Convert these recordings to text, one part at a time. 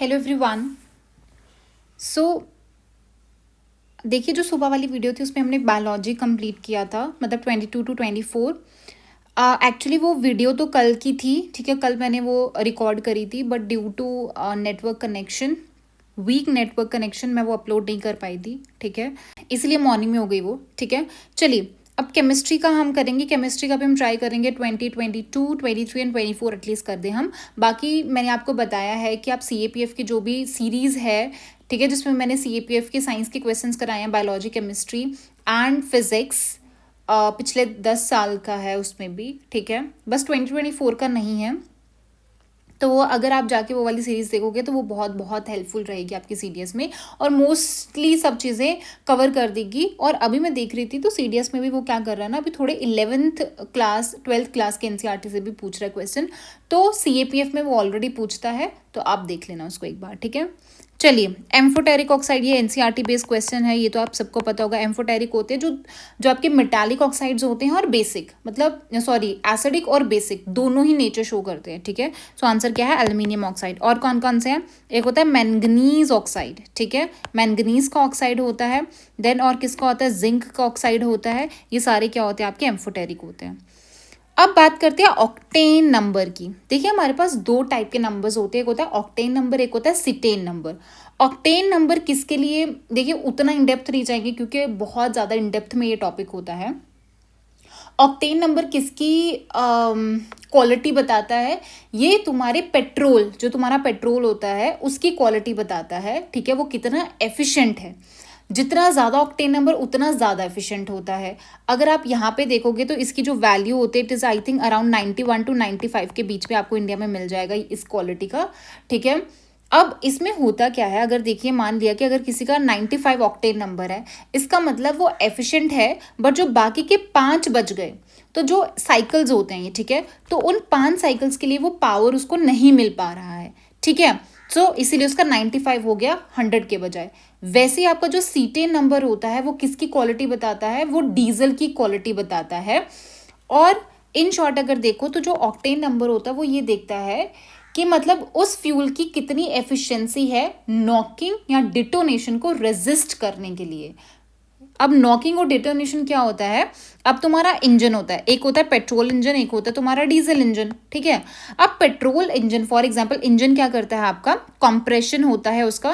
Hello everyone. सो देखिए, जो सुबह वाली वीडियो थी उसमें हमने बायोलॉजी कंप्लीट किया था, मतलब 22 to 24। एक्चुअली वो वीडियो तो कल की थी, ठीक है। कल मैंने वो रिकॉर्ड करी थी, but due to network connection, weak network connection, मैं वो अपलोड नहीं कर पाई थी, ठीक है। इसलिए मॉर्निंग में हो गई वो, ठीक है। चलिए, अब केमिस्ट्री का हम करेंगे। केमिस्ट्री का भी हम ट्राई करेंगे 2022 23 एंड 24 एटलीस्ट कर दें हम। बाकी मैंने आपको बताया है कि आप CAPF की जो भी सीरीज़ है, ठीक है, जिसमें मैंने CAPF के साइंस के क्वेश्चंस कराए हैं, बायोलॉजी, केमिस्ट्री एंड फिजिक्स, पिछले 10 साल का है उसमें भी, ठीक है। बस 2024 का नहीं है। तो वो अगर आप जाके वो वाली सीरीज़ देखोगे तो वो बहुत बहुत हेल्पफुल रहेगी आपकी CDS में, और मोस्टली सब चीज़ें कवर कर देगी। और अभी मैं देख रही थी तो CDS में भी वो क्या कर रहा है ना, अभी थोड़े 11th क्लास 12th क्लास के NCERT से भी पूछ रहा है क्वेश्चन। तो CAPF में वो ऑलरेडी पूछता है, तो आप देख लेना उसको एक बार, ठीक है। चलिए, एम्फोटेरिक ऑक्साइड, ये NCERT बेस्ड क्वेश्चन है, ये तो आप सबको पता होगा। एम्फोटेरिक होते हैं जो जो आपके मेटालिक ऑक्साइड्स होते हैं, और बेसिक, मतलब सॉरी, एसिडिक और बेसिक दोनों ही नेचर शो करते हैं, ठीक है। सो आंसर क्या है? Aluminium oxide. और कौन कौन से हैं? एक होता है मैंगनीज ऑक्साइड, ठीक है, मैंगनीज का ऑक्साइड होता है। देन और किसका होता है? जिंक का ऑक्साइड होता है। ये सारे क्या होते हैं? आपके एम्फोटेरिक होते हैं। अब बात करते हैं ऑक्टेन नंबर की। देखिए, हमारे पास दो टाइप के नंबर्स होते हैं, एक होता है ऑक्टेन नंबर, एक होता है सिटेन नंबर। ऑक्टेन नंबर किसके लिए? देखिए, उतना इन डेप्थ नहीं जाएंगे क्योंकि बहुत ज़्यादा इन डेप्थ में ये टॉपिक होता है। ऑक्टेन नंबर किसकी क्वालिटी बताता है? ये तुम्हारे पेट्रोल, जो तुम्हारा पेट्रोल होता है उसकी क्वालिटी बताता है, ठीक है, वो कितना एफिशिएंट है। जितना ज़्यादा ऑक्टेन नंबर उतना ज़्यादा एफिशिएंट होता है। अगर आप यहाँ पे देखोगे तो इसकी जो वैल्यू होती है, it is I think around 91 to 95 के बीच में आपको इंडिया में मिल जाएगा इस क्वालिटी का, ठीक है। अब इसमें होता क्या है, अगर देखिए, मान लिया कि अगर किसी का 95 ऑक्टेन नंबर है, इसका मतलब वो एफिशिएंट है, बट जो बाकी के 5 बच गए, तो जो साइकिल्स होते हैं ये, ठीक है, तो उन 5 साइकिल्स के लिए वो पावर उसको नहीं मिल पा रहा है, ठीक है। सो इसीलिए उसका 95 हो गया 100 के बजाय। वैसे ही आपका जो सीटेन नंबर होता है वो किसकी क्वालिटी बताता है? वो डीजल की क्वालिटी बताता है। और इन शॉर्ट अगर देखो तो जो ऑक्टेन नंबर होता है वो ये देखता है कि मतलब उस फ्यूल की कितनी एफिशिएंसी है नॉकिंग या डिटोनेशन को रेजिस्ट करने के लिए। अब नॉकिंग और डिटोनेशन क्या होता है? अब तुम्हारा इंजन होता है, एक होता है पेट्रोल इंजन, एक होता है तुम्हारा डीजल इंजन, ठीक है। अब petrol engine, for example, engine क्या करता है आपका? कंप्रेशन होता है उसका,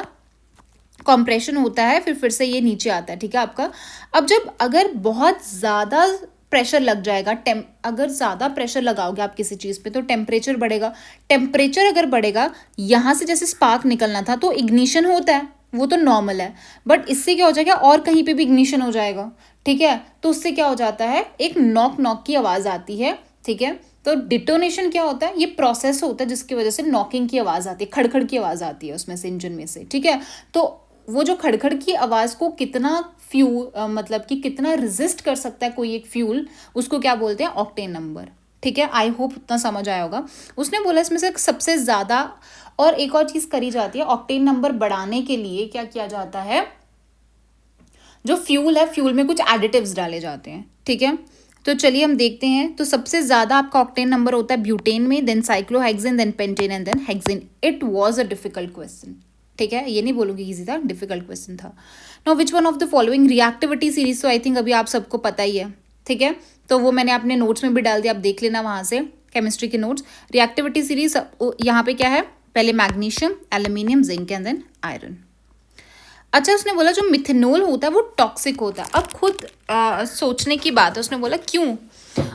कंप्रेशन होता है, फिर से ये नीचे आता है, ठीक है आपका। अब जब अगर बहुत ज़्यादा प्रेशर लग जाएगा, अगर ज़्यादा प्रेशर लगाओगे आप किसी चीज़ पे तो टेम्परेचर बढ़ेगा। टेम्परेचर अगर बढ़ेगा, यहाँ से जैसे स्पार्क निकलना था तो इग्निशन होता है, वो तो नॉर्मल है, बट इससे क्या हो जाएगा? और कहीं पे भी इग्निशन हो जाएगा, ठीक है। तो उससे क्या हो जाता है? एक नॉक नॉक की आवाज़ आती है, ठीक है। तो डिटोनेशन क्या होता है? ये प्रोसेस होता है जिसकी वजह से नॉकिंग की आवाज़ आती है, खड़खड़ की आवाज़ आती है उसमें से, इंजन में से, ठीक है। तो वो जो खड़खड़ की आवाज़ को कितना मतलब कि कितना रेजिस्ट कर सकता है कोई एक फ्यूल, उसको क्या बोलते हैं? ऑक्टेन नंबर, ठीक है। आई होप उतना समझ आया होगा। उसने बोला इसमें से सबसे ज़्यादा, और एक और चीज़ करी जाती है, ऑक्टेन नंबर बढ़ाने के लिए क्या किया जाता है? जो फ्यूल है, फ्यूल में कुछ एडिटिव्स डाले जाते हैं, ठीक है। तो चलिए हम देखते हैं। तो सबसे ज़्यादा आपका ऑक्टेन नंबर होता है ब्यूटेन में, then cyclohexane, then pentane and then hexane. It was a difficult question, ठीक है, ये नहीं बोलूँगी इजी था, डिफिकल्ट क्वेश्चन था। No which one of the following reactivity series, तो आई थिंक अभी आप सबको पता ही है, ठीक है। तो वो मैंने अपने नोट्स में भी डाल दिया, आप देख लेना वहाँ से, केमिस्ट्री के नोट्स। रिएक्टिविटी सीरीज यहाँ पे क्या है? पहले magnesium, aluminium, zinc and then iron. अच्छा, उसने बोला जो मिथेनॉल होता है वो टॉक्सिक होता है। अब खुद सोचने की बात है, उसने बोला क्यों?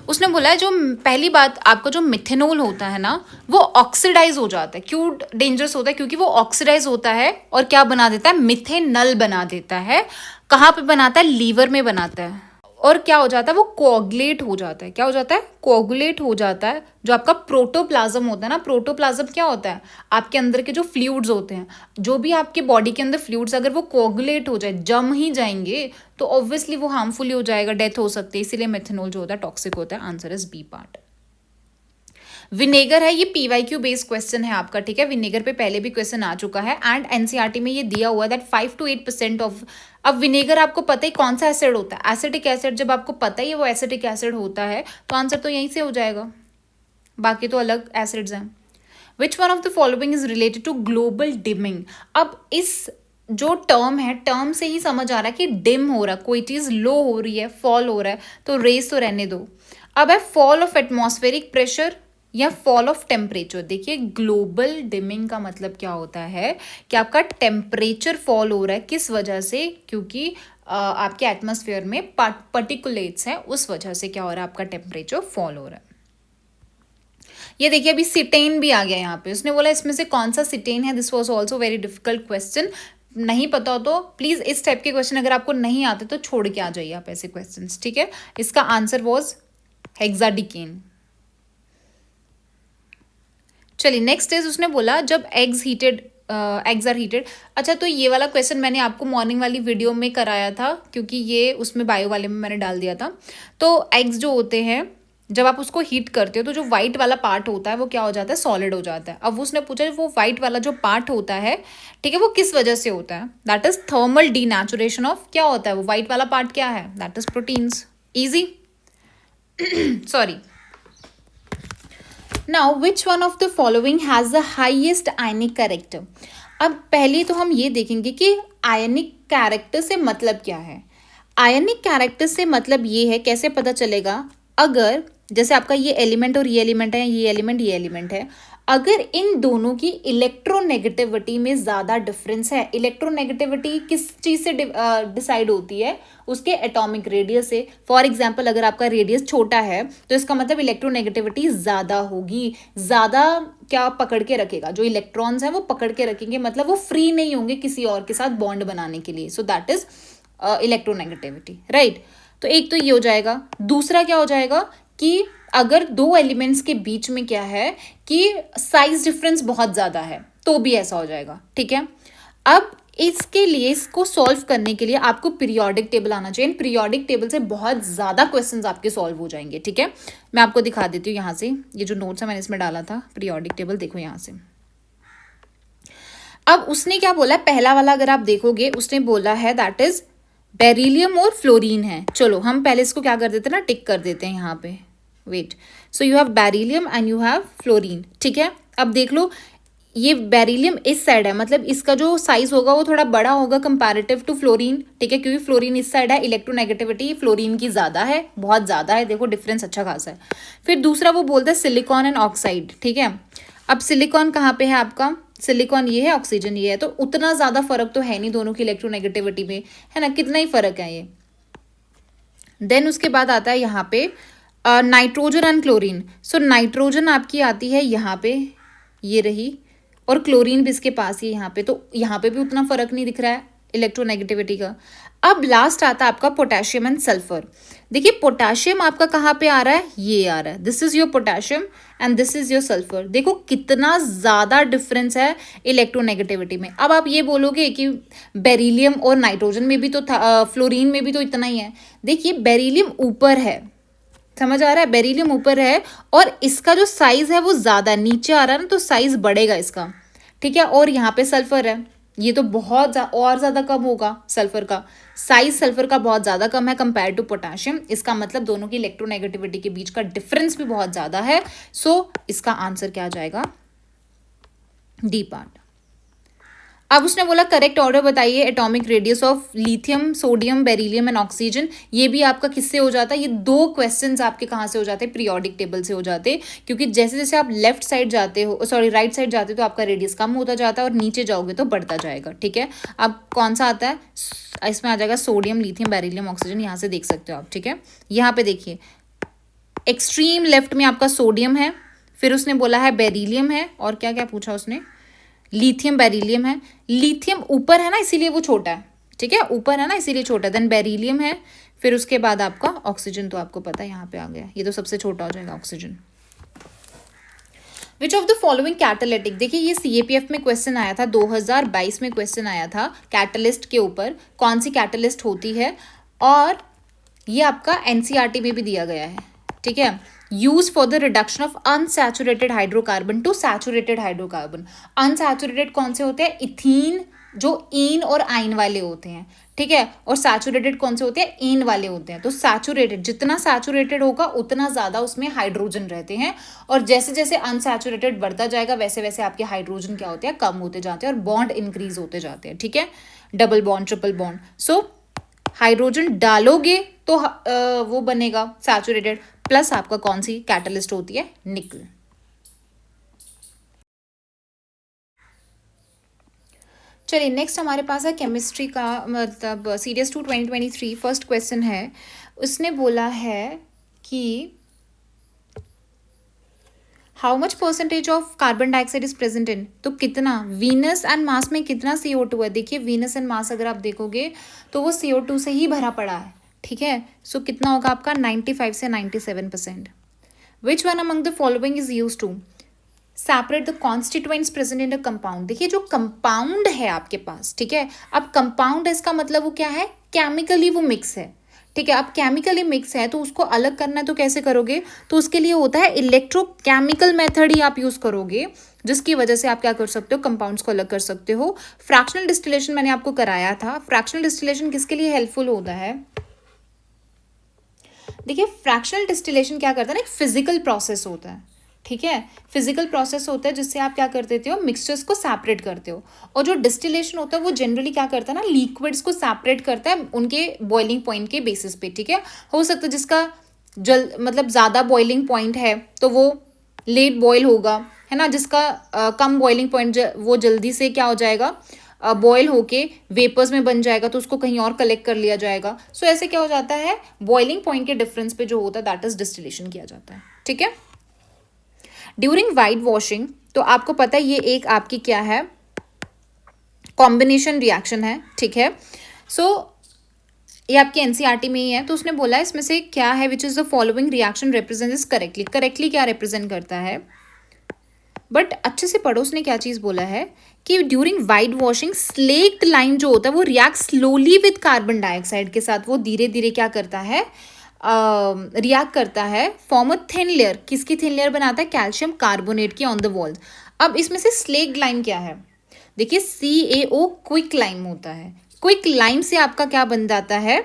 उसने बोला है जो पहली बात, आपका जो मिथेनॉल होता है ना, वो ऑक्सीडाइज हो जाता है। क्यों डेंजरस होता है? क्योंकि वो ऑक्सीडाइज होता है और क्या बना देता है? मिथेनल बना देता है। कहाँ पे बनाता है? लीवर में बनाता है। और क्या हो जाता है? वो कोगुलेट हो जाता है। क्या हो जाता है? कोगुलेट हो जाता है। जो आपका प्रोटोप्लाज्म होता है ना, प्रोटोप्लाज्म क्या होता है? आपके अंदर के जो फ्लूइड्स होते हैं, जो भी आपके बॉडी के अंदर फ्लूइड्स, अगर वो कोगुलेट हो जाए, जम ही जाएंगे, तो ऑब्वियसली वो हार्मफुल हो जाएगा, डेथ हो सकती है। इसीलिए मेथनॉल जो होता है टॉक्सिक होता है। Answer is B part. Vinegar है, ये PYQ बेस्ड क्वेश्चन है आपका, ठीक है। विनेगर पे पहले भी क्वेश्चन आ चुका है, एंड NCERT में ये दिया हुआ है दैट 5 to 8% ऑफ। अब विनेगर आपको पता ही कौन सा एसिड होता है? Acetic acid. जब आपको पता ही है वो एसिटिक एसिड होता है तो आंसर तो यहीं से हो जाएगा, बाकी तो अलग एसिड्स हैं। Which one of the following is related to global dimming. अब इस जो टर्म है, टर्म से ही समझ आ रहा है कि डिम हो रहा है, कोई चीज़ लो हो रही है, फॉल हो रहा है, तो रेस तो रहने दो। अब है फॉल ऑफ एटमॉस्फेरिक प्रेशर या फॉल ऑफ टेम्परेचर। देखिए ग्लोबल डिमिंग का मतलब क्या होता है कि आपका टेम्परेचर फॉल हो रहा है, किस वजह से, क्योंकि आपके एटमॉस्फेयर में पार्टिकुलेट्स हैं, उस वजह से क्या हो रहा है, आपका टेम्परेचर फॉल हो रहा है। ये देखिए अभी सिटेन भी आ गया यहाँ पे, उसने बोला इसमें से कौन सा सिटेन है। This was also very difficult question. नहीं पता हो तो प्लीज इस टाइप के क्वेश्चन अगर आपको नहीं आते तो छोड़ के आ जाइए आप ऐसे क्वेश्चन, ठीक है। इसका आंसर वॉज हेक्साडिकेन। चलिए नेक्स्ट इज, उसने बोला जब एग्स आर हीटेड। अच्छा, तो ये वाला क्वेश्चन मैंने आपको मॉर्निंग वाली वीडियो में कराया था, क्योंकि ये उसमें बायो वाले में मैंने डाल दिया था। तो एग्स जो होते हैं जब आप उसको हीट करते हो तो जो वाइट वाला पार्ट होता है वो क्या हो जाता है, सॉलिड हो जाता है। अब उसने पूछा वो वाइट वाला जो पार्ट होता है, ठीक है, वो किस वजह से होता है। That is thermal denaturation of, क्या होता है वो वाइट वाला पार्ट, क्या है, that is proteins. Easy sorry. Now which one of the following has the highest ionic character. अब पहले तो हम ये देखेंगे कि आयनिक कैरेक्टर से मतलब क्या है। आयनिक कैरेक्टर से मतलब ये है, कैसे पता चलेगा, अगर जैसे आपका ये एलिमेंट और ये एलिमेंट है, ये एलिमेंट है, अगर इन दोनों की इलेक्ट्रोनेगेटिविटी में ज़्यादा डिफरेंस है। इलेक्ट्रोनेगेटिविटी किस चीज़ से डिसाइड होती है, उसके एटॉमिक रेडियस से। फॉर एग्जांपल अगर आपका रेडियस छोटा है तो इसका मतलब इलेक्ट्रोनेगेटिविटी ज़्यादा होगी, ज़्यादा क्या पकड़ के रखेगा, जो इलेक्ट्रॉन्स हैं वो पकड़ के रखेंगे, मतलब वो फ्री नहीं होंगे किसी और के साथ बॉन्ड बनाने के लिए। So that is electronegativity, right. तो एक तो ये हो जाएगा। दूसरा क्या हो जाएगा कि अगर दो एलिमेंट्स के बीच में क्या है कि साइज डिफरेंस बहुत ज़्यादा है तो भी ऐसा हो जाएगा, ठीक है। अब इसके लिए, इसको सॉल्व करने के लिए आपको पीरियोडिक टेबल आना चाहिए। पीरियोडिक टेबल से बहुत ज़्यादा क्वेश्चंस आपके सॉल्व हो जाएंगे, ठीक है। मैं आपको दिखा देती हूँ यहाँ से, ये जो नोट्स है मैंने इसमें डाला था, पीरियोडिक टेबल देखो यहाँ से। अब उसने क्या बोला, पहला वाला अगर आप देखोगे उसने बोला है दैट इज बेरिलियम और फ्लोरीन है। चलो हम पहले इसको क्या कर देते हैं ना, टिक कर देते हैं यहाँ पे। Wait, so you have beryllium and you have fluorine, ठीक है। अब देख लो ये बेरिलियम इस साइड है, मतलब इसका जो साइज होगा वो थोड़ा बड़ा होगा कंपैरेटिव टू फ्लोरीन, ठीक है, क्योंकि फ्लोरीन इस साइड है, इलेक्ट्रोनेगेटिविटी फ्लोरीन की ज़्यादा है, बहुत ज़्यादा है, देखो डिफरेंस अच्छा खासा है। फिर दूसरा वो बोलता है सिलिकॉन एंड ऑक्साइड, ठीक है। अब सिलिकॉन कहाँ पे है आपका, सिलिकॉन ये है, ऑक्सीजन ये है, तो उतना ज़्यादा फर्क तो है नहीं दोनों की इलेक्ट्रोनेगेटिविटी में, है ना, कितना ही फर्क है ये। देन उसके बाद आता है यहाँ पे nitrogen and chlorine. So nitrogen आपकी आती है यहाँ पे, ये रही, और क्लोरीन भी इसके पास ही यहाँ पे, तो यहाँ पे भी उतना फर्क नहीं दिख रहा है इलेक्ट्रोनेगेटिविटी का। अब लास्ट आता है आपका पोटेशियम एंड सल्फर। देखिए पोटेशियम आपका कहाँ पे आ रहा है, ये आ रहा है, this is your potassium and this is your sulphur. देखो कितना ज़्यादा डिफरेंस है इलेक्ट्रोनेगेटिविटी में। अब आप ये बोलोगे कि बेरिलियम और नाइट्रोजन में भी तो था, फ्लोरीन में भी तो इतना ही है। देखिए बेरिलियम ऊपर है, समझ आ रहा है, बेरिलियम ऊपर है और इसका जो साइज है वो ज़्यादा नीचे आ रहा है ना, तो साइज बढ़ेगा इसका, ठीक है। और यहाँ पे सल्फर है, ये तो बहुत और ज़्यादा कम होगा, सल्फर का साइज, सल्फर का बहुत ज़्यादा कम है कंपेयर टू पोटेशियम। इसका मतलब दोनों की इलेक्ट्रोनेगेटिविटी के बीच का डिफरेंस भी बहुत ज़्यादा है। सो इसका आंसर क्या आ जाएगा, डी पार्ट। अब उसने बोला करेक्ट ऑर्डर बताइए atomic radius of lithium, sodium, beryllium and oxygen. ये भी आपका किससे हो जाता है, ये दो क्वेश्चंस आपके कहाँ से हो जाते हैं, पीरियोडिक टेबल से हो जाते हैं, क्योंकि जैसे जैसे आप लेफ्ट साइड जाते हो, सॉरी राइट साइड जाते हो तो आपका रेडियस कम होता जाता है और नीचे जाओगे तो बढ़ता जाएगा, ठीक है। अब कौन सा आता है, इसमें आ जाएगा सोडियम, लिथियम, बेरिलियम, ऑक्सीजन, यहाँ से देख सकते हो आप, ठीक है। यहाँ पे देखिए एक्सट्रीम लेफ्ट में आपका सोडियम है, फिर उसने बोला है बेरिलियम है, और क्या क्या पूछा उसने, लिथियम, बेरिलियम है। लिथियम ऊपर है ना इसीलिए वो छोटा है, ठीक है, ऊपर है ना इसीलिए छोटा है। देन बेरिलियम है, फिर उसके बाद आपका ऑक्सीजन, तो आपको पता है यहाँ पे आ गया, ये तो सबसे छोटा हो जाएगा oxygen. Which of the following catalytic, देखिए ये CAPF में क्वेश्चन आया था, 2022 में क्वेश्चन आया था कैटलिस्ट के ऊपर, कौन सी कैटलिस्ट होती है, और ये आपका NCERT में भी दिया गया है, ठीक है। Use for the reduction of unsaturated hydrocarbon to saturated hydrocarbon. Unsaturated कौन से होते हैं, इथीन, जो ईन और आइन वाले होते हैं, ठीक है, और सैचुरेटेड कौन से होते हैं, ईन वाले होते हैं। तो सैचुरेटेड, जितना सैचुरेटेड होगा उतना ज़्यादा उसमें हाइड्रोजन रहते हैं, और जैसे जैसे अनसैचुरेटेड बढ़ता जाएगा वैसे वैसे आपके हाइड्रोजन क्या होते हैं, कम होते जाते हैं और बॉन्ड इंक्रीज होते जाते हैं, ठीक है, double bond triple bond. So hydrogen डालोगे तो वो बनेगा सैचुरेटेड, प्लस आपका कौन सी कैटलिस्ट होती है, निकल। चलिए नेक्स्ट हमारे पास है केमिस्ट्री का, मतलब सीरीज 2 2023 फर्स्ट क्वेश्चन है। उसने बोला है कि how much percentage of carbon dioxide is present in, तो कितना वीनस एंड मास में कितना CO2 है। देखिए वीनस एंड मास अगर आप देखोगे तो वो CO2 से ही भरा पड़ा है, ठीक है। सो कितना होगा आपका 95 से 97%। Which one among the following is use to separate the constituents present in a compound. देखिए जो कंपाउंड है आपके पास, ठीक है, अब कंपाउंड है इसका मतलब वो क्या है, केमिकली वो मिक्स है, ठीक है। अब केमिकली मिक्स है तो उसको अलग करना है तो कैसे करोगे, तो उसके लिए होता है इलेक्ट्रोकेमिकल मेथड ही आप यूज करोगे, जिसकी वजह से आप क्या कर सकते हो, कंपाउंड्स को अलग कर सकते हो। फ्रैक्शनल डिस्टिलेशन मैंने आपको कराया था। फ्रैक्शनल डिस्टिलेशन किसके लिए हेल्पफुल होता है, देखिए फ्रैक्शनल डिस्टिलेशन क्या करता है ना, एक फिजिकल प्रोसेस होता है, ठीक है, फिजिकल प्रोसेस होता है जिससे आप क्या कर देते हो, मिक्सचर्स को सेपरेट करते हो। और जो डिस्टिलेशन होता है वो जनरली क्या करता है ना, लिक्विड्स को सेपरेट करता है उनके बॉइलिंग पॉइंट के बेसिस पे, ठीक है। हो सकता है जिसका मतलब ज़्यादा बॉइलिंग पॉइंट है तो वो लेट बॉयल होगा, है ना, जिसका कम बॉइलिंग पॉइंट वो जल्दी से क्या हो जाएगा, बॉयल होके वेपर्स में बन जाएगा तो उसको कहीं और कलेक्ट कर लिया जाएगा। सो ऐसे क्या हो जाता है, बॉइलिंग पॉइंट के डिफरेंस पे जो होता है दैट इज डिस्टिलेशन किया जाता है, ठीक है। ड्यूरिंग वाइट वॉशिंग, तो आपको पता है ये एक आपकी क्या है, कॉम्बिनेशन रिएक्शन है, ठीक है। सो ये आपकी एनसीईआरटी में ही है। तो उसने बोला है इसमें से क्या है which is the following reaction represents correctly, correctly क्या रिप्रेजेंट करता है, बट अच्छे से पढ़ो। उसने क्या चीज़ बोला है कि during white washing slaked lime जो होता है वो react slowly with carbon dioxide के साथ, वो धीरे धीरे क्या करता है, रिएक्ट करता है, फॉर्म अ थिन लेयर, किसकी थिन लेयर बनाता है, कैल्शियम कार्बोनेट की ऑन द वॉल। अब इसमें से स्लेक्ड लाइम क्या है, देखिए CaO क्विक लाइम होता है। क्विक लाइम से आपका क्या बन जाता है,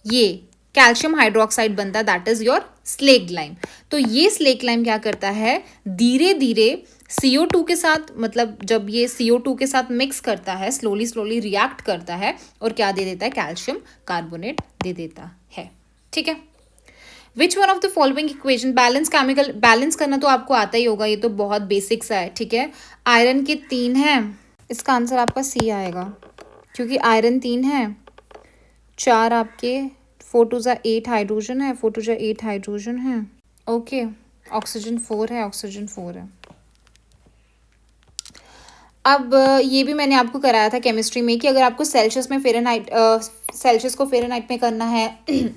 ये कैल्शियम हाइड्रोक्साइड बनता है, that is your slaked lime. तो ये स्लेक्ड लाइम क्या करता है, धीरे धीरे CO2 के साथ, मतलब जब ये CO2 के साथ मिक्स करता है, स्लोली स्लोली रिएक्ट करता है और क्या दे देता है, कैल्शियम कार्बोनेट दे देता है, ठीक है। विच one of the following equation, balance chemical, balance करना तो आपको आता ही होगा, ये तो बहुत बेसिक सा है, ठीक है। आयरन के 3 है, इसका आंसर आपका C आएगा, क्योंकि आयरन 3 है, 4 आपके 4 2 जा 8 हाइड्रोजन है, 4 2 जा 8 हाइड्रोजन है, ओके। ऑक्सीजन 4 है, ऑक्सीजन 4 है। अब ये भी मैंने आपको कराया था केमिस्ट्री में कि अगर आपको सेल्सियस में फ़ारेनहाइट, सेल्सियस को फ़ारेनहाइट में करना है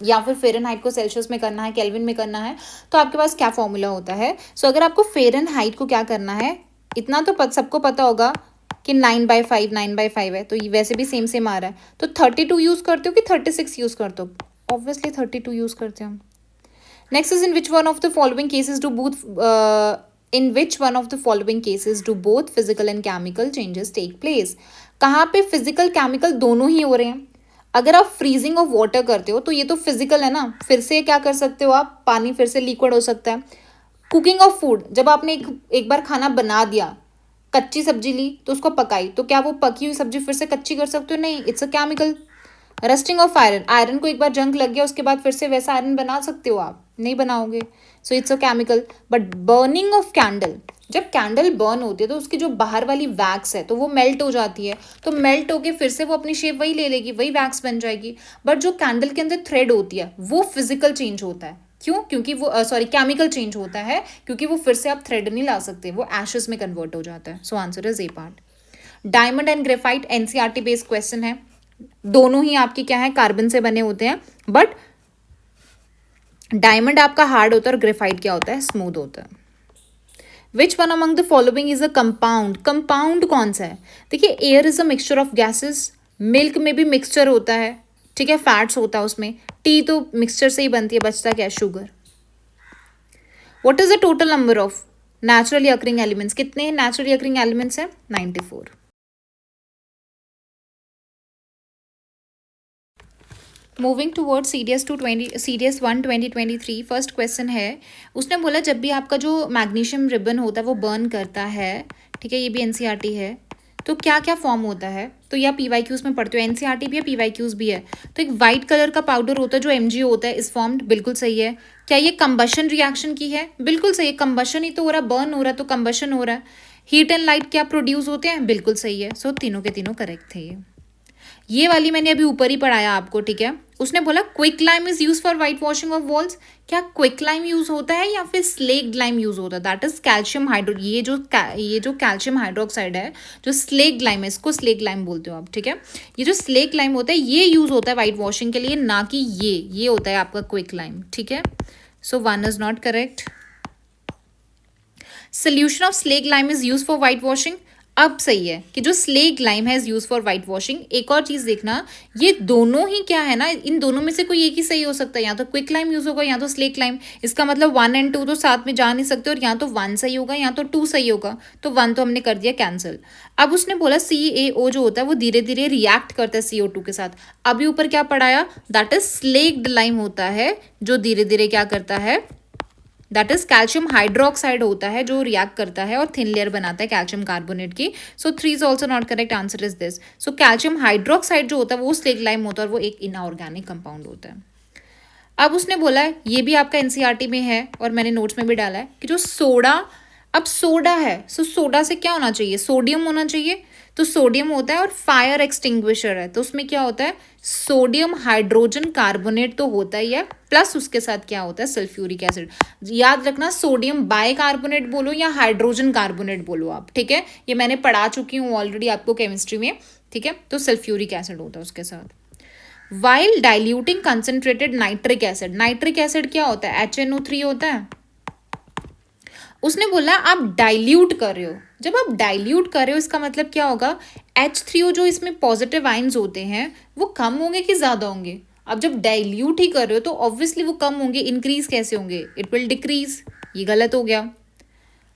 या फिर फ़ारेनहाइट को सेल्सियस में करना है, केल्विन में करना है, तो आपके पास क्या फॉर्मूला होता है। सो अगर आपको फ़ारेनहाइट को क्या करना है, इतना तो सबको पता होगा कि 9/5 9/5 है, तो ये वैसे भी सेम सेम आ रहा है। तो 32 यूज़ करते हो कि 36 यूज़ करते हो, ऑब्वियसली 32 यूज़ करते हैं हम। Next is in which one of the following cases do both, in which one of the following cases do both physical and chemical changes take place। कहाँ पे फिजिकल केमिकल दोनों ही हो रहे हैं। अगर आप फ्रीजिंग ऑफ वाटर करते हो तो ये तो फिजिकल है ना, फिर से क्या कर सकते हो आप, पानी फिर से लिक्विड हो सकता है। कुकिंग ऑफ फूड, जब आपने एक बार खाना बना दिया, कच्ची सब्जी ली तो उसको पकाई, तो क्या वो पकी हुई सब्जी फिर से कच्ची कर सकते हो, नहीं, it's a chemical. Rusting of iron, iron को एक बार जंग लग गया उसके बाद फिर से वैसा आयरन बना सकते हो आप, नहीं बनाओगे, so it's a chemical. But burning of candle, जब कैंडल बर्न होती है तो उसकी जो बाहर वाली वैक्स है तो वो मेल्ट हो जाती है, तो मेल्ट होके फिर से वो अपनी शेप वही ले लेगी, वही वैक्स बन जाएगी। बट जो कैंडल के अंदर थ्रेड होती है वो फिजिकल चेंज होता है, क्यों, क्योंकि वो केमिकल चेंज होता है, क्योंकि वो फिर से आप थ्रेड नहीं ला सकते, वो एशेस में कन्वर्ट हो जाता है। So answer is a part. Diamond and graphite NCERT based question है, दोनों ही आपकी क्या है, कार्बन से बने होते हैं, बट डायमंड आपका हार्ड होता है और ग्रेफाइट क्या होता है, स्मूथ होता है। विच one among the following is a compound, compound कौन सा है, देखिए air is a mixture of gases, milk में भी मिक्सचर होता है, ठीक है, फैट्स होता है उसमें, टी तो मिक्सचर से ही बनती है, बचता क्या, sugar. What is the total number of naturally occurring elements, कितने नेचुरली अकरिंग एलिमेंट्स हैं, 94। Moving toward CDS 1 2023 first question है। उसने बोला जब भी आपका जो मैग्नीशियम रिबन होता है वो बर्न करता है, ठीक है, ये भी एनसीईआरटी है, तो क्या क्या फॉर्म होता है। तो या पीवाईक्यूज में पढ़ते हो, एनसीईआरटी भी है पीवाईक्यूज भी है। तो एक वाइट कलर का पाउडर होता है जो एमजीओ होता है, इस फॉर्म्ड, बिल्कुल सही है। क्या ये कंबशन रिएक्शन की है, बिल्कुल सही है, कंबशन ही तो हो रहा है, बर्न हो रहा है तो कंबशन हो रहा है। हीट एंड लाइट क्या प्रोड्यूस होते हैं, बिल्कुल सही है। सो तीनों के तीनों करेक्ट थे ये वाली मैंने अभी ऊपर ही पढ़ाया आपको, ठीक है। उसने बोला quick lime is use for white washing of walls. क्या क्विक लाइम यूज होता है या फिर स्लेक्ड लाइम यूज होता है, दैट इज कैल्शियम हाइड्रो, ये जो कैल्शियम हाइड्रोक्साइड है, जो स्लेक्ड लाइम है, इसको स्लेक्ड लाइम बोलते हो आप, ठीक है। ये जो स्लेक्ड लाइम होता है ये यूज होता है वाइट वॉशिंग के लिए, ना कि ये होता है आपका क्विक लाइम, ठीक है। सो 1 is not correct. Solution of slaked lime is use for white washing, अब सही है कि जो स्लेक लाइम है is use for white washing. एक और चीज देखना, ये दोनों ही क्या है ना, इन दोनों में से कोई एक ही सही हो सकता है, या तो क्विक लाइम यूज होगा या तो स्लेक लाइम। इसका मतलब 1 और 2 तो साथ में जा नहीं सकते, और या तो 1 सही होगा या तो 2 सही होगा, तो 1 तो हमने कर दिया कैंसिल। अब उसने बोला CaO जो होता है वो धीरे धीरे रिएक्ट करता है CO2 के साथ। अभी ऊपर क्या पढ़ाया, दैट इज स्लेक्ड लाइम होता है जो धीरे धीरे क्या करता है, दैट इज कैल्शियम हाइड्रोक्साइड होता है जो रिएक्ट करता है और थिन लेयर बनाता है कैल्शियम कार्बोनेट की। सो 3 is also not correct, answer is this. So calcium hydroxide जो होता है वो स्लेक लाइम होता है और वो एक इनऑर्गेनिक कंपाउंड होता है। अब उसने बोला है, ये भी आपका एनसीईआरटी में है और मैंने नोट्स में भी डाला है, कि जो सोडा, अब सोडा है, सो सोडा से क्या होना चाहिए, सोडियम होना चाहिए। तो सोडियम होता है और फायर एक्सटिंग्विशर है, तो उसमें क्या होता है, सोडियम हाइड्रोजन कार्बोनेट तो होता ही है, प्लस उसके साथ क्या होता है, सल्फ्यूरिक एसिड। याद रखना, सोडियम बाय कार्बोनेट बोलो या हाइड्रोजन कार्बोनेट बोलो आप, ठीक है, ये मैंने पढ़ा चुकी हूँ ऑलरेडी आपको केमिस्ट्री में, ठीक है। तो सल्फ्यूरिक एसिड होता है उसके साथ। While diluting concentrated nitric acid, nitric acid क्या होता है, HNO3 होता है। उसने बोला आप डाइल्यूट कर रहे हो, जब आप डाइल्यूट कर रहे हो इसका मतलब क्या होगा, H3O जो इसमें पॉजिटिव आइंस होते हैं वो कम होंगे कि ज़्यादा होंगे। अब जब डाइल्यूट ही कर रहे हो तो ऑब्वियसली वो कम होंगे, इंक्रीज कैसे होंगे, इट विल डिक्रीज, ये गलत हो गया।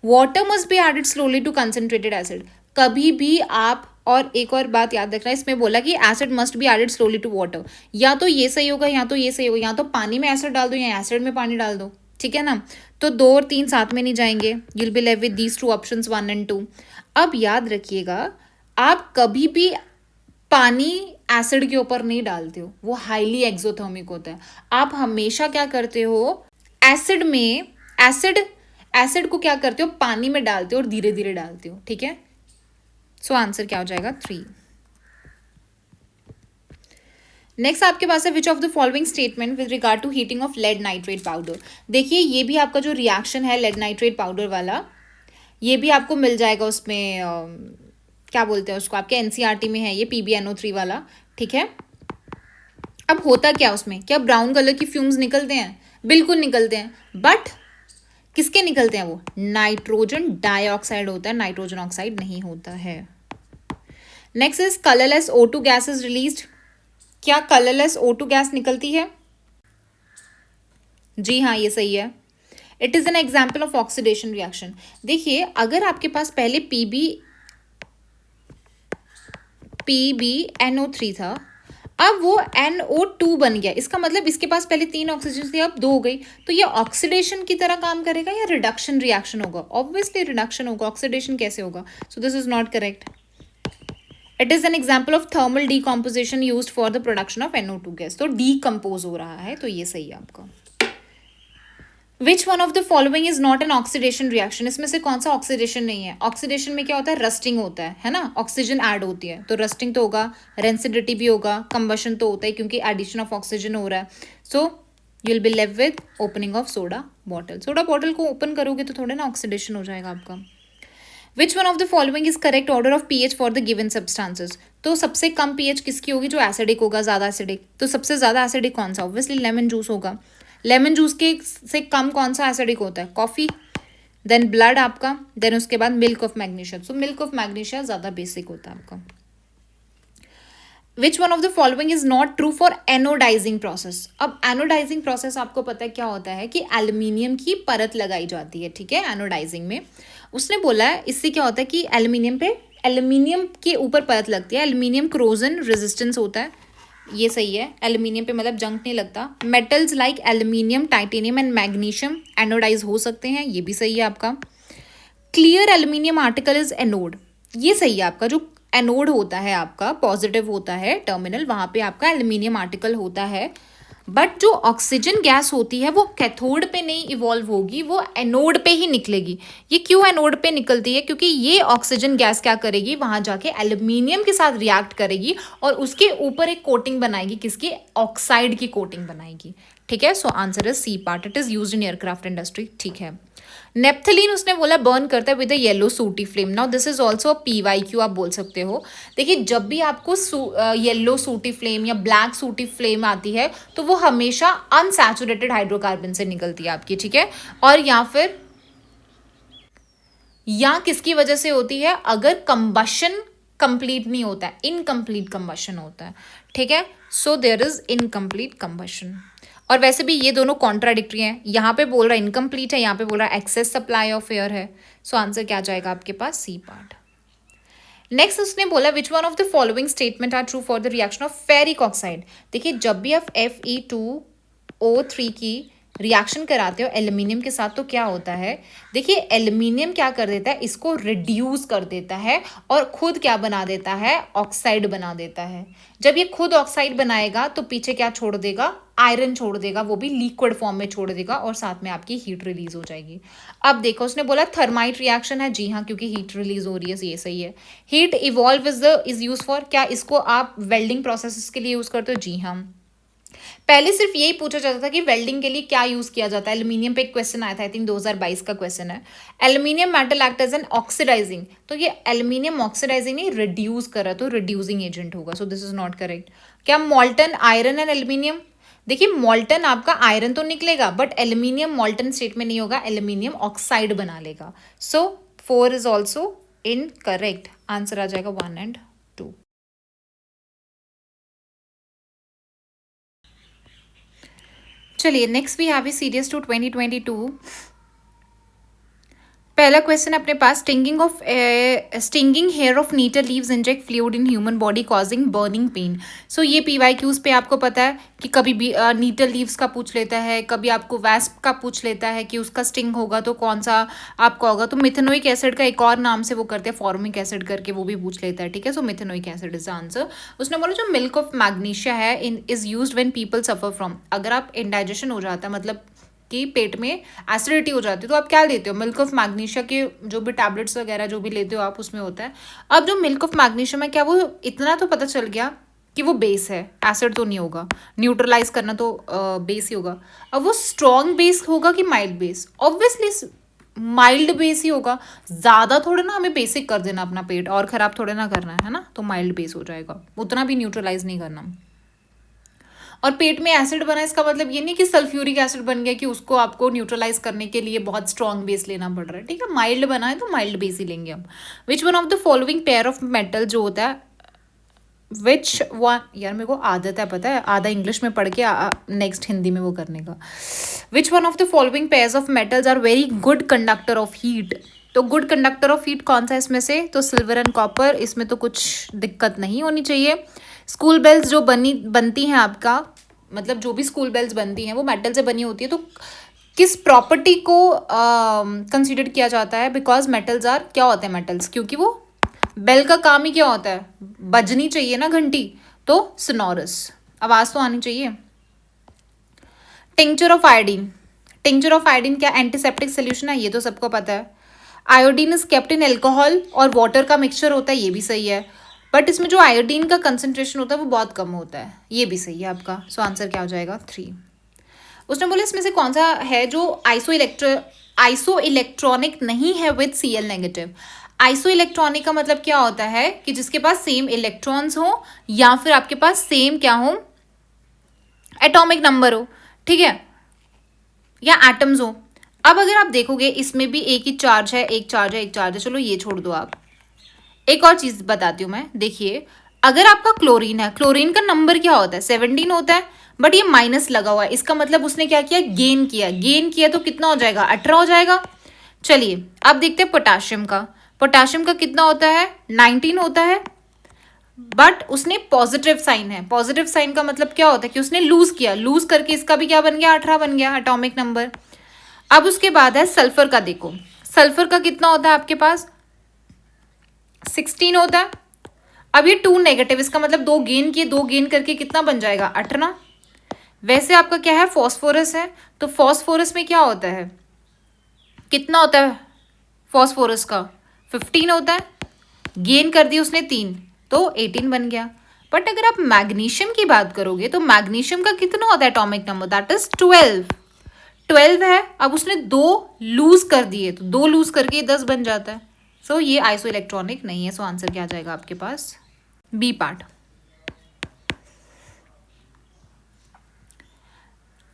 Water must be added slowly to concentrated acid, कभी भी आप, और एक और बात याद रखना, इसमें बोला कि acid must be added slowly to water, या तो ये सही होगा या तो ये सही होगा, या तो पानी में एसिड डाल दो या एसिड में पानी डाल दो, ठीक है ना। तो 2 और 3 साथ में नहीं जाएंगे, you'll be left with these 2 options 1 और 2। अब याद रखिएगा, आप कभी भी पानी एसिड के ऊपर नहीं डालते हो, वो हाईली एक्सोथर्मिक होता है। आप हमेशा क्या करते हो, एसिड में एसिड को क्या करते हो, पानी में डालते हो और धीरे धीरे डालते हो, ठीक है। सो आंसर क्या हो जाएगा, 3। नेक्स्ट आपके पास है which of the following statement with regard to heating of lead nitrate powder. देखिए ये भी आपका जो रिएक्शन है लेड नाइट्रेट पाउडर वाला, ये भी आपको मिल जाएगा उसमें, क्या बोलते हैं उसको, आपके एनसीईआरटी में है ये PbNO3 वाला, ठीक है। अब होता क्या उसमें, क्या ब्राउन कलर की फ्यूम्स निकलते हैं, बिल्कुल निकलते हैं, बट किसके निकलते हैं, वो नाइट्रोजन डाइऑक्साइड होता है, नाइट्रोजन ऑक्साइड नहीं होता है। Next is colourless O2 gas is released, क्या कलरलेस O2 गैस निकलती है, जी हाँ ये सही है। It is an example of oxidation reaction. देखिए अगर आपके पास पहले PbNO3 था, अब वो NO2 बन गया, इसका मतलब इसके पास पहले 3 ऑक्सीजन थी अब 2 हो गई, तो ये ऑक्सीडेशन की तरह काम करेगा या रिडक्शन रिएक्शन होगा, ऑब्वियसली रिडक्शन होगा, ऑक्सीडेशन कैसे होगा। So this is not correct. It is an example of thermal decomposition used for the production of NO2 gas, तो डीकम्पोज हो रहा है, तो ये सही है आपका। Which one of the following is not an oxidation reaction, इसमें से कौन सा ऑक्सीडेशन नहीं है। ऑक्सीडेशन में क्या होता है, रस्टिंग होता है ना, ऑक्सीजन ऐड होती है, तो रस्टिंग तो होगा, रेंसिडिटी भी होगा, कंबशन तो होता है क्योंकि एडिशन ऑफ ऑक्सीजन हो रहा है। So you will be left with opening of soda bottle, soda bottle को ओपन करोगे तो थोड़ा ना ऑक्सीडेशन हो जाएगा आपका। Which one of the following is correct order of pH for the given substances, तो सबसे कम pH किसकी होगी, जो एसिडिक होगा, ज़्यादा एसिडिक, तो सबसे ज़्यादा एसिडिक कौन सा, ऑब्वियसली लेमन जूस होगा। लेमन जूस के से कम कौन सा एसिडिक होता है, कॉफ़ी, देन ब्लड आपका, देन उसके बाद milk of magnesia, so milk of magnesia ज़्यादा बेसिक होता है आपका। Which one of the following is not true for anodizing process. अब एनोडाइजिंग प्रोसेस आपको पता है क्या होता है, कि एल्यूमिनियम की परत लगाई जाती है, ठीक है, एनोडाइजिंग में। उसने बोला है इससे क्या होता है कि एल्यूमिनियम के ऊपर परत लगती है, एल्यूमिनियम क्रोजन रेजिस्टेंस होता है, ये सही है, एल्यूमिनियम पे मतलब जंग नहीं लगता। Metals like aluminium, titanium and magnesium anodize हो सकते हैं, ये भी सही है आपका। Clear aluminium article is anode, ये सही है आपका। जो एनोड होता है आपका, पॉजिटिव होता है टर्मिनल, वहां पे आपका एल्यूमिनियम आर्टिकल होता है। बट जो ऑक्सीजन गैस होती है वो कैथोड पे नहीं इवॉल्व होगी, वो एनोड पे ही निकलेगी। ये क्यों एनोड पे निकलती है? क्योंकि ये ऑक्सीजन गैस क्या करेगी, वहां जाके एल्यूमिनियम के साथ रिएक्ट करेगी और उसके ऊपर एक कोटिंग बनाएगी, किसकी? ऑक्साइड की कोटिंग बनाएगी। ठीक है, so answer is C part, it is used in aircraft industry. ठीक है, नेप्थलीन उसने बोला बर्न करता है with a yellow sooty flame. Now this is also PYQ, आप बोल सकते हो। देखिए, जब भी आपको येलो सूटी फ्लेम या ब्लैक सूटी फ्लेम आती है तो वो हमेशा अनसैचुरेटेड हाइड्रोकार्बन से निकलती है आपकी। ठीक है, और या किसकी वजह से होती है? अगर कंबशन कंप्लीट नहीं होता है, इनकम्प्लीट कंबशन होता है। ठीक है, so there is incomplete combustion. और वैसे भी ये दोनों कॉन्ट्राडिक्टरी हैं, यहाँ पे बोल रहा है इनकम्प्लीट है, यहाँ पे बोल रहा है एक्सेस सप्लाई ऑफ एयर है। सो आंसर क्या जाएगा आपके पास? C part. नेक्स्ट उसने बोला which one of the following statement are true for the reaction of ferric oxide. देखिए, जब भी आप Fe2O3 की रिएक्शन कराते हो एल्यूमिनियम के साथ तो क्या होता है? देखिए, एल्यूमिनियम क्या कर देता है, इसको रिड्यूस कर देता है और खुद क्या बना देता है? ऑक्साइड बना देता है। जब ये खुद ऑक्साइड बनाएगा तो पीछे क्या छोड़ देगा? आयरन छोड़ देगा, वो भी लिक्विड फॉर्म में छोड़ देगा, और साथ में आपकी हीट रिलीज हो जाएगी। अब देखो, उसने बोला थर्माइट रिएक्शन है, जी हाँ, क्योंकि हीट रिलीज हो रही है, ये सही है। Heat evolve is use for, क्या इसको आप वेल्डिंग प्रोसेस के लिए यूज करते हो? जी हाँ। पहले सिर्फ यही पूछा जाता था कि वेल्डिंग के लिए क्या यूज किया जाता है। एल्यूमिनियम पे एक क्वेश्चन आया था, आई थिंक 2022 का क्वेश्चन है। Aluminium metal act as an oxidizing, तो ये एल्यूमिनियम ऑक्सीडाइजिंग नहीं, रिड्यूस कर रहा, तो रिड्यूसिंग एजेंट होगा। So this is not correct. क्या मॉल्टन आयरन एंड एल्यूमिनियम? देखिए, मॉल्टन आपका आयरन तो निकलेगा, बट एल्यूमिनियम मॉल्टन स्टेट में नहीं होगा, एल्यूमिनियम ऑक्साइड बना लेगा। सो 4 इज ऑल्सो इनकरेक्ट। आंसर आ जाएगा 1 and 2। चलिए, नेक्स्ट वी हैव सीरीज 2 2022। पहला क्वेश्चन अपने पास, stinging hair of nettle leaves inject fluid in human body causing burning pain. So ये PYQs पे आपको पता है कि कभी भी नीटल लीव्स का पूछ लेता है, कभी आपको वैस्प का पूछ लेता है कि उसका स्टिंग होगा तो कौन सा आपका होगा। तो मिथेनोइक एसिड का एक और नाम से वो करते हैं, फॉर्मिक एसिड करके, वो भी पूछ लेता है। ठीक है, so methanoic acid is the answer. उसने बोला जो मिल्क ऑफ मैग्नीशिया है is used when people suffer from, अगर आप इंडाइजेशन हो जाता है, मतलब कि पेट में एसिडिटी हो जाती है, तो आप क्या लेते हो? मिल्क ऑफ मैग्नीशिया के जो भी टैबलेट्स वगैरह जो भी लेते हो आप, उसमें होता है। अब जो मिल्क ऑफ मैग्नीशियम है, क्या वो इतना तो पता चल गया कि वो बेस है, एसिड तो नहीं होगा, न्यूट्रलाइज करना तो बेस ही होगा। अब वो स्ट्रॉन्ग बेस होगा कि mild base? Obviously mild base ही होगा। ज़्यादा थोड़े ना हमें बेसिक कर देना अपना पेट, और ख़राब थोड़े ना करना है ना, तो माइल्ड बेस हो जाएगा, उतना भी न्यूट्रलाइज नहीं करना। और पेट में एसिड बना, इसका मतलब ये नहीं कि सल्फ्यूरिक एसिड बन गया कि उसको आपको न्यूट्रलाइज करने के लिए बहुत स्ट्रॉन्ग बेस लेना पड़ रहा है। ठीक है, माइल्ड बना है तो माइल्ड बेस ही लेंगे हम। विच one of the following pair of metal जो होता है, विच वन, यार मेरे को आदत है पता है आधा इंग्लिश में पढ़ के नेक्स्ट हिंदी में वो करने का। Which one of the following pairs of metals are very good conductor of heat. तो गुड कंडक्टर ऑफ हीट कौन सा इसमें से? तो सिल्वर एंड कॉपर, इसमें तो कुछ दिक्कत नहीं होनी चाहिए। स्कूल बेल्स जो बनती हैं आपका, मतलब जो भी स्कूल बेल्स बनती हैं वो मेटल से बनी होती है, तो किस प्रॉपर्टी को कंसीडर किया जाता है? बिकॉज मेटल्स आर, क्या होते हैं मेटल्स, क्योंकि वो बेल का काम ही क्या होता है? बजनी चाहिए ना घंटी, तो सोनोरस, आवाज तो आनी चाहिए। Tincture of iodine, tincture of iodine क्या एंटीसेप्टिक सोल्यूशन है? ये तो सबको पता है। Iodine is kept in alcohol और वाटर का मिक्सचर होता है, ये भी सही है। बट इसमें जो आयोडीन का कंसंट्रेशन होता है वो बहुत कम होता है, ये भी सही है आपका। सो आंसर क्या हो जाएगा? 3। उसने बोला इसमें से कौन सा है जो आइसो इलेक्ट्रॉनिक नहीं है with Cl negative. Iso electronic का मतलब क्या होता है कि जिसके पास सेम इलेक्ट्रॉन्स हो या फिर आपके पास सेम क्या हो, एटॉमिक नंबर हो, ठीक है, या एटम्स हो। अब अगर आप देखोगे इसमें भी एक ही चार्ज है, एक चार्ज है, एक चार्ज है, चलो ये छोड़ दो आप। एक और चीज बताती हूँ मैं, देखिए अगर आपका क्लोरीन है, क्लोरीन का नंबर क्या होता है? 17 होता है, बट ये माइनस लगा हुआ है, इसका मतलब उसने क्या किया? गेन किया। गेन किया तो कितना हो जाएगा? 18 हो जाएगा। चलिए अब देखते हैं पोटाशियम का। पोटाशियम का कितना होता है? 19 होता है। बट उसने पॉजिटिव साइन है। पॉजिटिव साइन का मतलब क्या होता है कि उसने लूज किया, लूज करके इसका भी क्या बन गया, 18 बन गया एटॉमिक नंबर। अब उसके बाद है सल्फर का। देखो सल्फर का कितना होता है आपके पास, 16 होता है। अब ये 2 नेगेटिव, इसका मतलब 2 गेन किए, 2 गेन करके कितना बन जाएगा, 18। वैसे आपका क्या है, फॉस्फोरस है, तो फॉस्फोरस में क्या होता है, कितना होता है फॉस्फोरस का, 15 होता है। गेन कर दी उसने 3, तो 18 बन गया। बट अगर आप मैग्नीशियम की बात करोगे तो मैग्नीशियम का कितना होता है एटॉमिक नंबर, दैट इज 12। 12 है। अब उसने 2 लूज कर दिए, तो 2 लूज करके 10 बन जाता है। सो ये आइसो इलेक्ट्रॉनिक नहीं है। सो आंसर क्या आ जाएगा आपके पास, B part.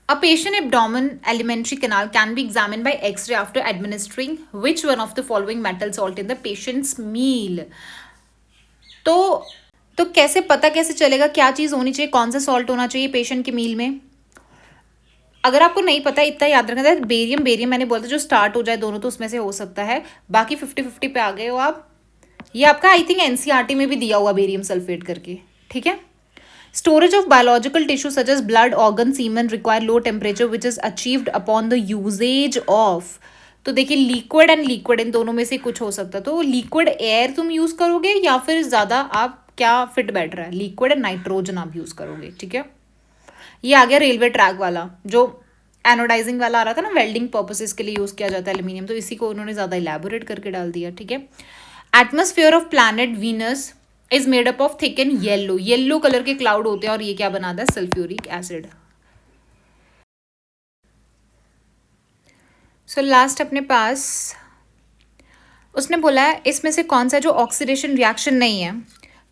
A patient abdomen alimentary canal can be examined by X-ray after administering which one of the following metal salt in the patient's meal? तो कैसे पता कैसे चलेगा क्या चीज़ होनी चाहिए, कौन सा सॉल्ट होना चाहिए पेशेंट के मील में? अगर आपको नहीं पता, इतना याद रखना है, बेरियम बेरियम मैंने बोला था जो स्टार्ट हो जाए दोनों, तो उसमें से हो सकता है। बाकी 50-50 पे आ गए हो आप। ये आपका आई थिंक एनसीईआरटी में भी दिया हुआ बेरियम सल्फेट करके, ठीक है। Storage of biological tissue such as blood, organ, semen require low temperature which is achieved upon the usage of। तो देखिए लिक्विड एंड लिक्विड इन दोनों में से कुछ हो सकता है। तो लिक्विड एयर तुम यूज करोगे या फिर ज्यादा आप क्या फिट बैठ रहा है, लिक्विड एंड नाइट्रोजन आप यूज करोगे, ठीक है। ये आ गया रेलवे ट्रैक वाला, जो एनोडाइजिंग वाला आ रहा था ना, वेल्डिंग पर्पसेस के लिए यूज किया जाता है एल्यूमिनियम, तो इसी को उन्होंने ज्यादा इलेबोरेट करके डाल दिया, ठीक है। Atmosphere of planet Venus is made up of thick and yellow, yellow colour के क्लाउड होते हैं और ये क्या बनाता है, सल्फ्यूरिक एसिड। सो लास्ट अपने पास उसने बोला है इसमें से कौन सा जो ऑक्सीडेशन रिएक्शन नहीं है।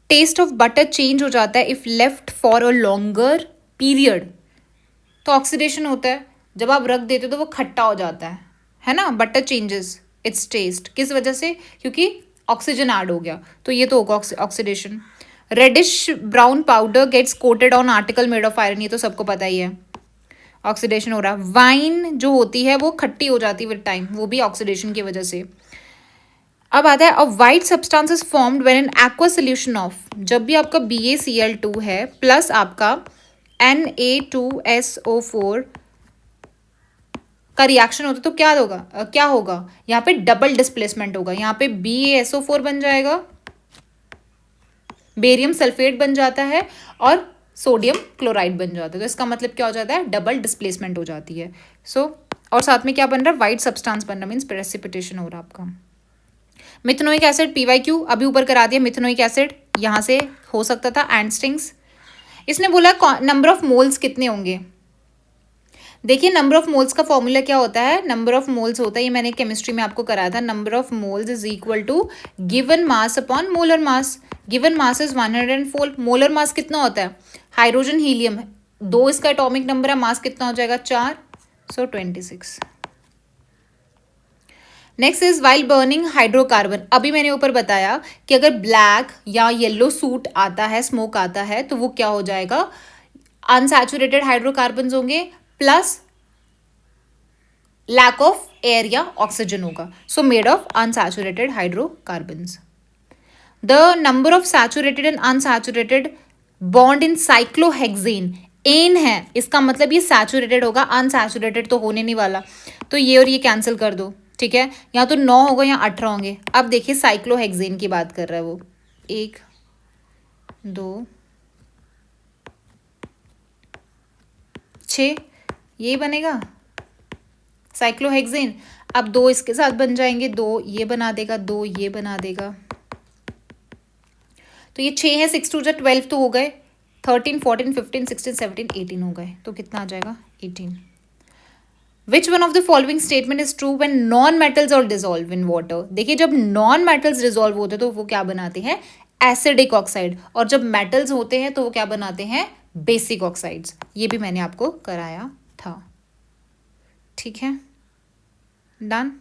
टेस्ट ऑफ बटर चेंज हो जाता है if left for a longer period. तो ऑक्सीडेशन होता है, जब आप रख देते हो तो वो खट्टा हो जाता है ना। बटर चेंजेस इट्स टेस्ट, किस वजह से, क्योंकि ऑक्सीजन ऐड हो गया, तो ये तो होगा oxidation. Reddish brown powder gets coated on article made of iron, ये तो सबको पता ही है, ऑक्सीडेशन हो रहा है। वाइन जो होती है वो खट्टी हो जाती है विद टाइम, वो भी ऑक्सीडेशन की वजह से। अब आता है अ white substance is formed when an aqua solution of, जब भी आपका BaCl2 है प्लस आपका Na2SO4 का रिएक्शन होता है, तो क्या होगा, क्या होगा यहाँ पे, डबल डिस्प्लेसमेंट होगा। यहाँ पे BaSO4 बन जाएगा, बेरियम सल्फेट बन जाता है और सोडियम क्लोराइड बन जाता है। तो इसका मतलब क्या हो जाता है, डबल डिस्प्लेसमेंट हो जाती है। और साथ में क्या बन रहा है, व्हाइट सब्सटेंस बन रहा है, मीन्स प्रेसिपिटेशन हो रहा है आपका। मिथेनोइक एसिड PYQ अभी ऊपर करा दिया। मिथेनोइक एसिड यहाँ से हो सकता था, एंडस्टिंग्स। इसने बोला नंबर ऑफ मोल्स कितने होंगे। देखिए नंबर ऑफ मोल्स का फॉर्मूला क्या होता है, नंबर ऑफ मोल्स होता है, ये मैंने केमिस्ट्री में आपको कराया था, number of moles is equal to given mass upon molar mass. Given mass is 104, molar mass कितना होता है, हाइड्रोजन हीलियम 2 इसका एटॉमिक नंबर है, मास कितना हो जाएगा 4, सो 26। Next is while burning hydrocarbon. अभी मैंने ऊपर बताया कि अगर ब्लैक या येलो सूट आता है, स्मोक आता है, तो वो क्या हो जाएगा, अनसैचुरेटेड हाइड्रोकार्बन होंगे प्लस लैक ऑफ एयर या ऑक्सीजन होगा, so made of unsaturated hydrocarbons. The number of saturated and unsaturated bond in cyclohexane, एन है, इसका मतलब ये सैचुरेटेड होगा, अनसैचुरेटेड तो होने नहीं वाला, तो ये और ये कैंसिल कर दो, ठीक है। यहाँ तो 9 होगा या 18 होंगे। अब देखिए साइक्लोहेक्सेन की बात कर रहा है वो, 1 2 6, ये बनेगा साइक्लोहेक्सेन। अब 2 इसके साथ बन जाएंगे, 2 ये बना देगा, 2 ये बना देगा, तो ये 6 है, 6 2 12 तो हो गए, 13 14 15 16 17 18 हो गए, तो कितना आ जाएगा 18। विच one of the following statement is true when non metals और डिजोल्व इन वाटर। देखिए जब नॉन मेटल्स डिजोल्व होते हैं तो वो क्या बनाते हैं, एसिडिक ऑक्साइड, और जब मेटल्स होते हैं तो वो क्या बनाते हैं, बेसिक ऑक्साइड्स। ये भी मैंने आपको कराया था, ठीक है, डन।